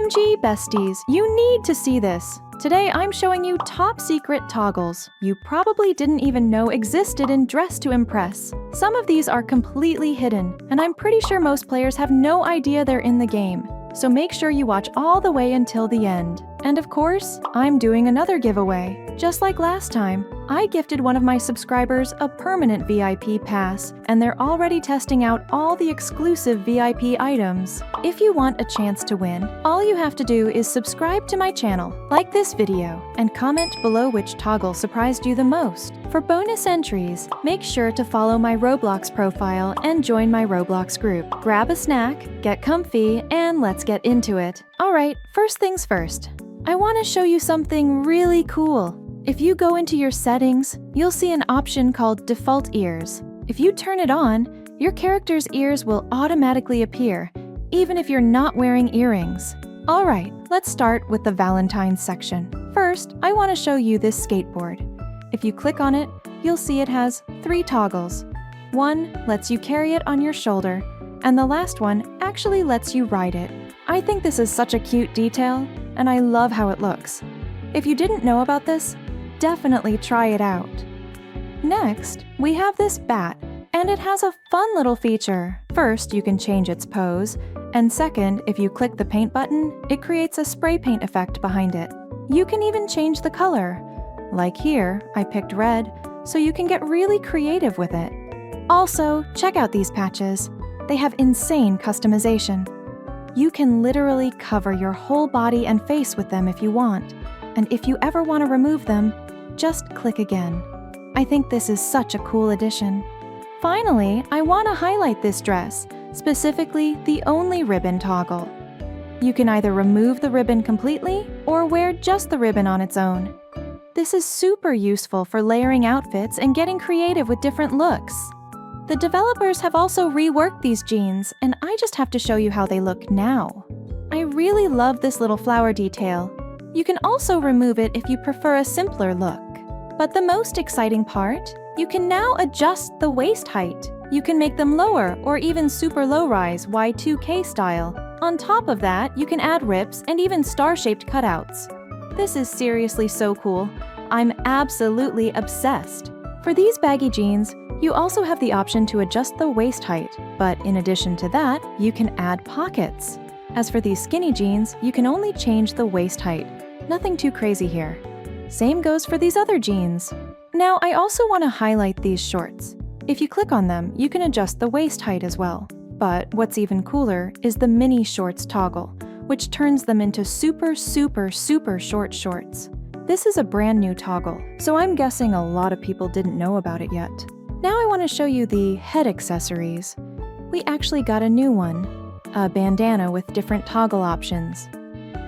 OMG besties, you need to see this! Today I'm showing you top secret toggles you probably didn't even know existed in Dress to Impress. Some of these are completely hidden, and I'm pretty sure most players have no idea they're in the game. So make sure you watch all the way until the end. And of course, I'm doing another giveaway. Just like last time, I gifted one of my subscribers a permanent VIP pass, and they're already testing out all the exclusive VIP items. If you want a chance to win, all you have to do is subscribe to my channel, like this video, and comment below which toggle surprised you the most. For bonus entries, make sure to follow my Roblox profile and join my Roblox group. Grab a snack, get comfy, and let's get into it. Alright, first things first. I want to show you something really cool. If you go into your settings, you'll see an option called Default Ears. If you turn it on, your character's ears will automatically appear, even if you're not wearing earrings. Alright, let's start with the Valentines section. First, I want to show you this skateboard. If you click on it, you'll see it has 3 toggles. One lets you carry it on your shoulder, and the last one actually lets you ride it. I think this is such a cute detail, and I love how it looks. If you didn't know about this, definitely try it out. Next, we have this bat, and it has a fun little feature. First, you can change its pose, and second, if you click the paint button, it creates a spray paint effect behind it. You can even change the color. Like here, I picked red, so you can get really creative with it. Also, check out these patches. They have insane customization. You can literally cover your whole body and face with them if you want, and if you ever want to remove them, just click again. I think this is such a cool addition. Finally, I want to highlight this dress, specifically the only ribbon toggle. You can either remove the ribbon completely or wear just the ribbon on its own. This is super useful for layering outfits and getting creative with different looks. The developers have also reworked these jeans, and I just have to show you how they look now. I really love this little flower detail. You can also remove it if you prefer a simpler look. But the most exciting part, you can now adjust the waist height. You can make them lower or even super low-rise Y2K style. On top of that, you can add rips and even star-shaped cutouts. This is seriously so cool. I'm absolutely obsessed. For these baggy jeans, you also have the option to adjust the waist height, but in addition to that, you can add pockets. As for these skinny jeans, you can only change the waist height. Nothing too crazy here. Same goes for these other jeans. Now, I also want to highlight these shorts. If you click on them, you can adjust the waist height as well. But what's even cooler is the mini shorts toggle, which turns them into super short shorts. This is a brand new toggle, so I'm guessing a lot of people didn't know about it yet. Now I want to show you the head accessories. We actually got a new one, a bandana with different toggle options.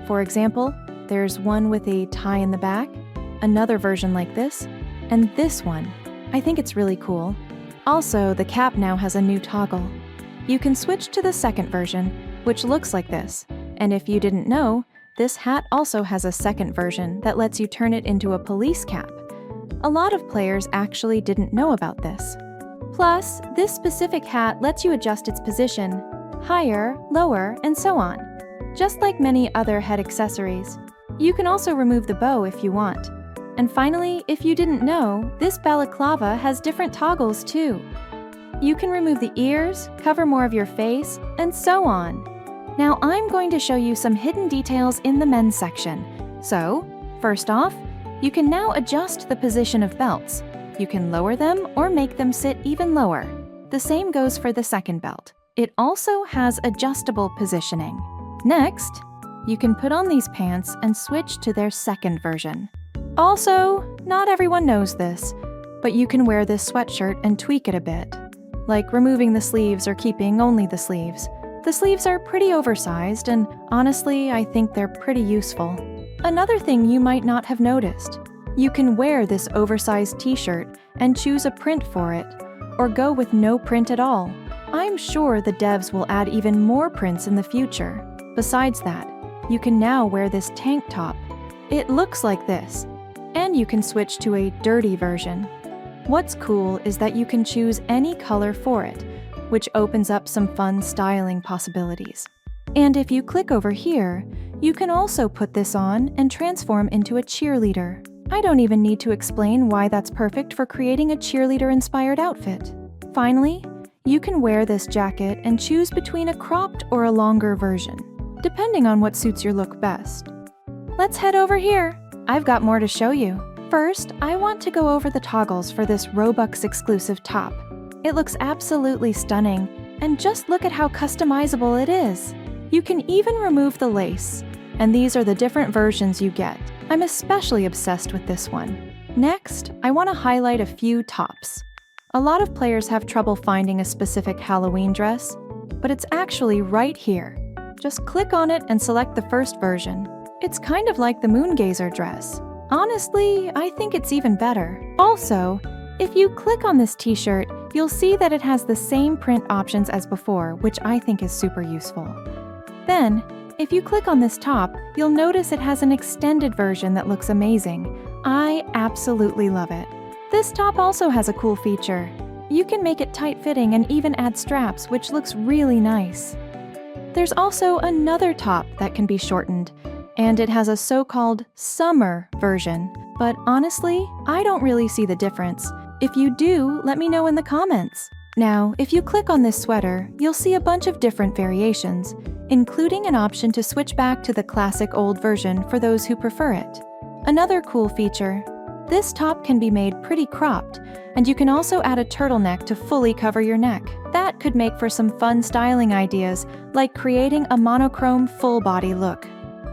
For example, there's one with a tie in the back, another version like this, and this one. I think it's really cool. Also, the cap now has a new toggle. You can switch to the second version, which looks like this. And if you didn't know, this hat also has a second version that lets you turn it into a police cap. A lot of players actually didn't know about this. Plus, this specific hat lets you adjust its position, higher, lower, and so on, just like many other head accessories. You can also remove the bow if you want. And finally, if you didn't know, this balaclava has different toggles too. You can remove the ears, cover more of your face, and so on. Now I'm going to show you some hidden details in the men's section. So, first off, you can now adjust the position of belts. You can lower them or make them sit even lower. The same goes for the second belt. It also has adjustable positioning. Next, you can put on these pants and switch to their second version. Also, not everyone knows this, but you can wear this sweatshirt and tweak it a bit, like removing the sleeves or keeping only the sleeves. The sleeves are pretty oversized, and honestly, I think they're pretty useful. Another thing you might not have noticed, you can wear this oversized t-shirt and choose a print for it, or go with no print at all. I'm sure the devs will add even more prints in the future. Besides that, you can now wear this tank top. It looks like this, and you can switch to a dirty version. What's cool is that you can choose any color for it, which opens up some fun styling possibilities. And if you click over here, You can also put this on and transform into a cheerleader. I don't even need to explain why that's perfect for creating a cheerleader-inspired outfit. Finally, you can wear this jacket and choose between a cropped or a longer version, depending on what suits your look best. Let's head over here. I've got more to show you. First, I want to go over the toggles for this Robux exclusive top. It looks absolutely stunning, and just look at how customizable it is. You can even remove the lace, and these are the different versions you get. I'm especially obsessed with this one. Next, I want to highlight a few tops. A lot of players have trouble finding a specific Halloween dress, but it's actually right here. Just click on it and select the first version. It's kind of like the Moongazer dress. Honestly, I think it's even better. Also, if you click on this t-shirt, you'll see that it has the same print options as before, which I think is super useful. Then, if you click on this top, you'll notice it has an extended version that looks amazing. I absolutely love it. This top also has a cool feature. You can make it tight-fitting and even add straps, which looks really nice. There's also another top that can be shortened, and it has a so-called summer version. But honestly, I don't really see the difference. If you do, let me know in the comments. Now, if you click on this sweater, you'll see a bunch of different variations, including an option to switch back to the classic old version for those who prefer it. Another cool feature, this top can be made pretty cropped, and you can also add a turtleneck to fully cover your neck. That could make for some fun styling ideas, like creating a monochrome full-body look.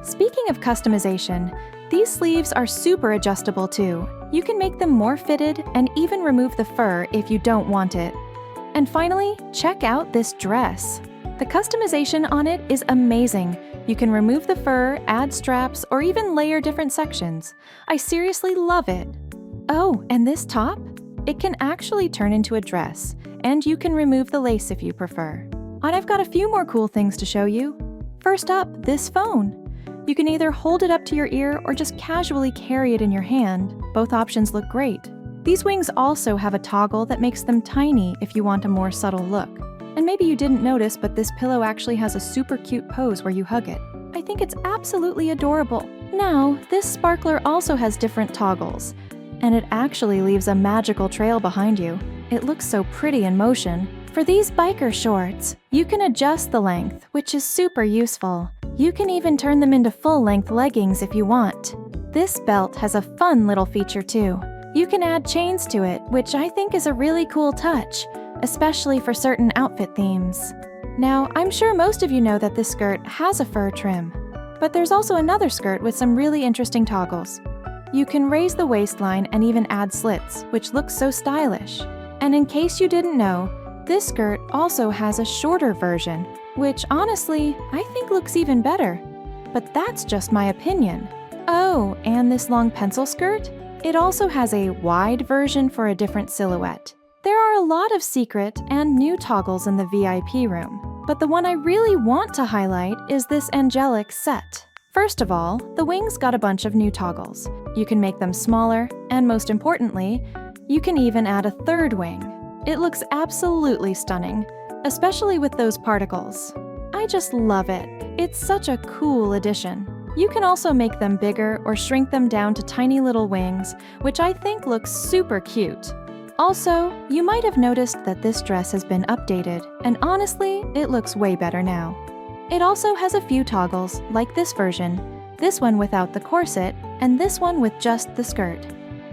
Speaking of customization, these sleeves are super adjustable too. You can make them more fitted and even remove the fur if you don't want it. And finally, check out this dress. The customization on it is amazing. You can remove the fur, add straps, or even layer different sections. I seriously love it. Oh, and this top? It can actually turn into a dress, and you can remove the lace if you prefer. And I've got a few more cool things to show you. First up, this phone. You can either hold it up to your ear or just casually carry it in your hand. Both options look great. These wings also have a toggle that makes them tiny if you want a more subtle look. And maybe you didn't notice, but this pillow actually has a super cute pose where you hug it. I think it's absolutely adorable. Now, this sparkler also has different toggles, and it actually leaves a magical trail behind you. It looks so pretty in motion. For these biker shorts, you can adjust the length, which is super useful. You can even turn them into full-length leggings if you want. This belt has a fun little feature too. You can add chains to it, which I think is a really cool touch, especially for certain outfit themes. Now, I'm sure most of you know that this skirt has a fur trim, but there's also another skirt with some really interesting toggles. You can raise the waistline and even add slits, which looks so stylish. And in case you didn't know, this skirt also has a shorter version, which honestly, I think looks even better. But that's just my opinion. Oh, and this long pencil skirt? It also has a wide version for a different silhouette. There are a lot of secret and new toggles in the VIP room, but the one I really want to highlight is this angelic set. First of all, the wings got a bunch of new toggles. You can make them smaller, and most importantly, you can even add a third wing. It looks absolutely stunning, especially with those particles. I just love it. It's such a cool addition. You can also make them bigger or shrink them down to tiny little wings, which I think looks super cute. Also, you might have noticed that this dress has been updated, and honestly, it looks way better now. It also has a few toggles, like this version, this one without the corset, and this one with just the skirt.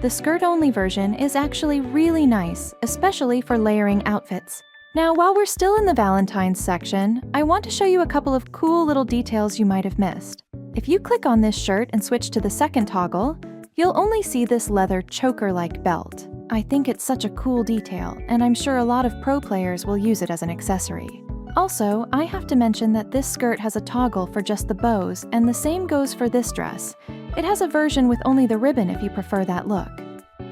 The skirt-only version is actually really nice, especially for layering outfits. Now, while we're still in the Valentine's section, I want to show you a couple of cool little details you might have missed. If you click on this shirt and switch to the second toggle, you'll only see this leather choker-like belt. I think it's such a cool detail, and I'm sure a lot of pro players will use it as an accessory. Also, I have to mention that this skirt has a toggle for just the bows, and the same goes for this dress. It has a version with only the ribbon if you prefer that look.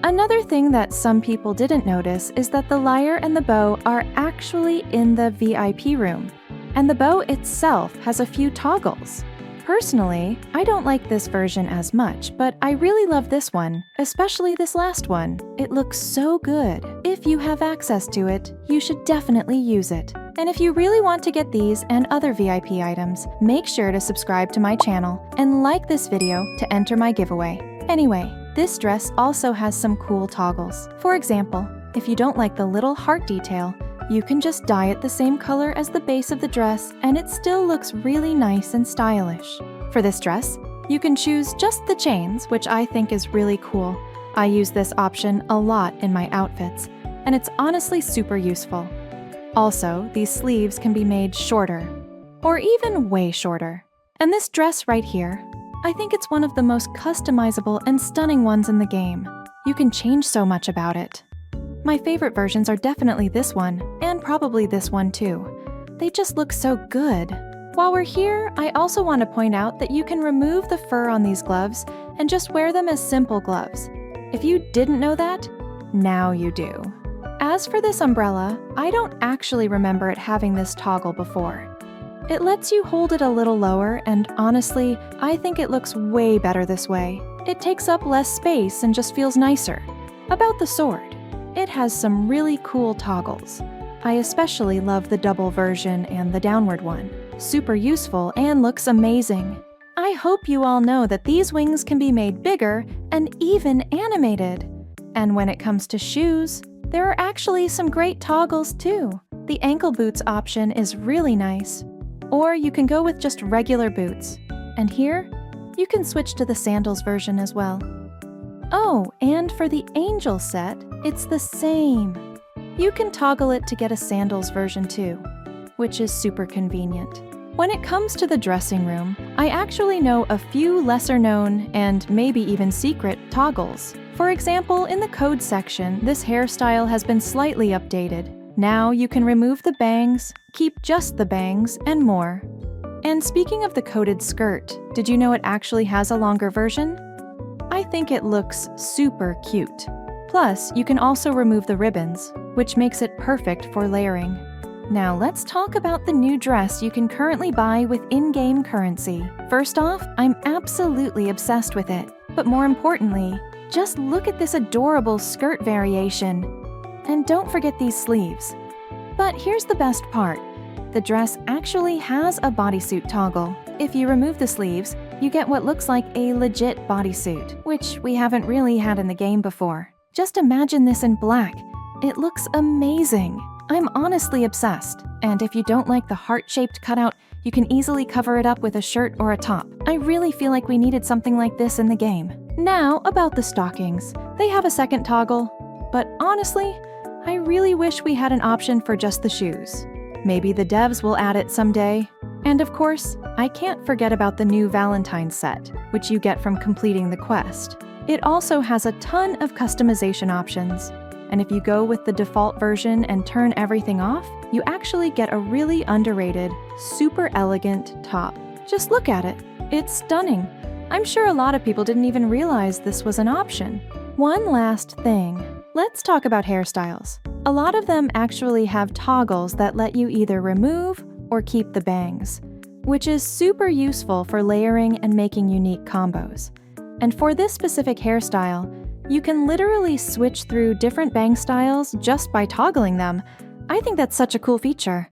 Another thing that some people didn't notice is that the lyre and the bow are actually in the VIP room, and the bow itself has a few toggles. Personally, I don't like this version as much, but I really love this one, especially this last one. It looks so good. If you have access to it, you should definitely use it. And if you really want to get these and other VIP items, make sure to subscribe to my channel and like this video to enter my giveaway. Anyway, this dress also has some cool toggles. For example, if you don't like the little heart detail, you can just dye it the same color as the base of the dress and it still looks really nice and stylish. For this dress, you can choose just the chains, which I think is really cool. I use this option a lot in my outfits, and it's honestly super useful. Also, these sleeves can be made shorter, or even way shorter. And this dress right here, I think it's one of the most customizable and stunning ones in the game. You can change so much about it. My favorite versions are definitely this one, and probably this one too. They just look so good. While we're here, I also want to point out that you can remove the fur on these gloves and just wear them as simple gloves. If you didn't know that, now you do. As for this umbrella, I don't actually remember it having this toggle before. It lets you hold it a little lower, and honestly, I think it looks way better this way. It takes up less space and just feels nicer. About the sword, it has some really cool toggles. I especially love the double version and the downward one. Super useful and looks amazing. I hope you all know that these wings can be made bigger and even animated. And when it comes to shoes, there are actually some great toggles too. The ankle boots option is really nice. Or you can go with just regular boots. And here, you can switch to the sandals version as well. Oh, and for the angel set, it's the same. You can toggle it to get a sandals version too, which is super convenient. When it comes to the dressing room, I actually know a few lesser known and maybe even secret toggles. For example, in the code section, this hairstyle has been slightly updated. Now you can remove the bangs, keep just the bangs, and more. And speaking of the coded skirt, did you know it actually has a longer version? I think it looks super cute. Plus, you can also remove the ribbons, which makes it perfect for layering. Now let's talk about the new dress you can currently buy with in-game currency. First off, I'm absolutely obsessed with it. But more importantly, just look at this adorable skirt variation. And don't forget these sleeves. But here's the best part. The dress actually has a bodysuit toggle. If you remove the sleeves, you get what looks like a legit bodysuit, which we haven't really had in the game before. Just imagine this in black. It looks amazing. I'm honestly obsessed, and if you don't like the heart-shaped cutout, you can easily cover it up with a shirt or a top. I really feel like we needed something like this in the game. Now, about the stockings. They have a second toggle, but honestly, I really wish we had an option for just the shoes. Maybe the devs will add it someday. And of course, I can't forget about the new Valentine set, which you get from completing the quest. It also has a ton of customization options. And if you go with the default version and turn everything off, you actually get a really underrated, super elegant top. Just look at it. It's stunning. I'm sure a lot of people didn't even realize this was an option. One last thing. Let's talk about hairstyles. A lot of them actually have toggles that let you either remove or keep the bangs, which is super useful for layering and making unique combos. And for this specific hairstyle, you can literally switch through different bang styles just by toggling them. I think that's such a cool feature.